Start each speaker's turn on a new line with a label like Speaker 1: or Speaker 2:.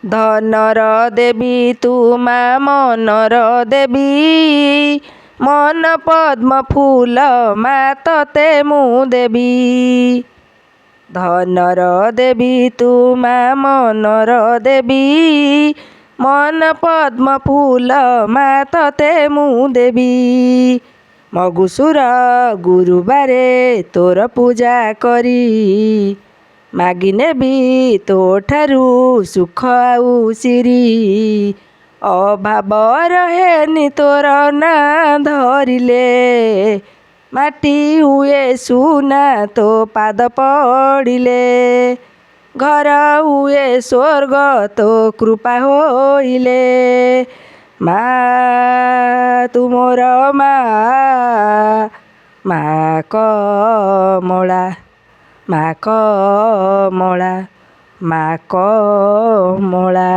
Speaker 1: ଧନର ଦେବୀ ତୁ ମା ମନର ଦେବୀ, ମନ ପଦ୍ମ ଫୁଲ ମା ତତେ ମୁଁ ଦେବି। ଧନର ଦେବୀ ତୁ ମା ମନର ଦେବୀ, ମନ ପଦ୍ମ ଫୁଲ ମା ତତେ ମୁଁ ଦେବି। ମଗୁସୁର ଗୁରୁବାରେ ତୋର ପୂଜା କରି, ମାଗି ନେବି ତୋ ଠାରୁ ସୁଖ ଆଉ ସିରି। ଅଭାବ ରହେନି ତୋର ନାଁ ଧରିଲେ, ମାଟି ହୁଏ ସୁନା ତୋ ପାଦ ପଡ଼ିଲେ। ଘର ହୁଏ ସ୍ୱର୍ଗ ତୋ କୃପା ହୋଇଲେ। ମା ତୁ ମୋର ମା, ମା କମଳା, ମା କମଳା, ମା କମଳା।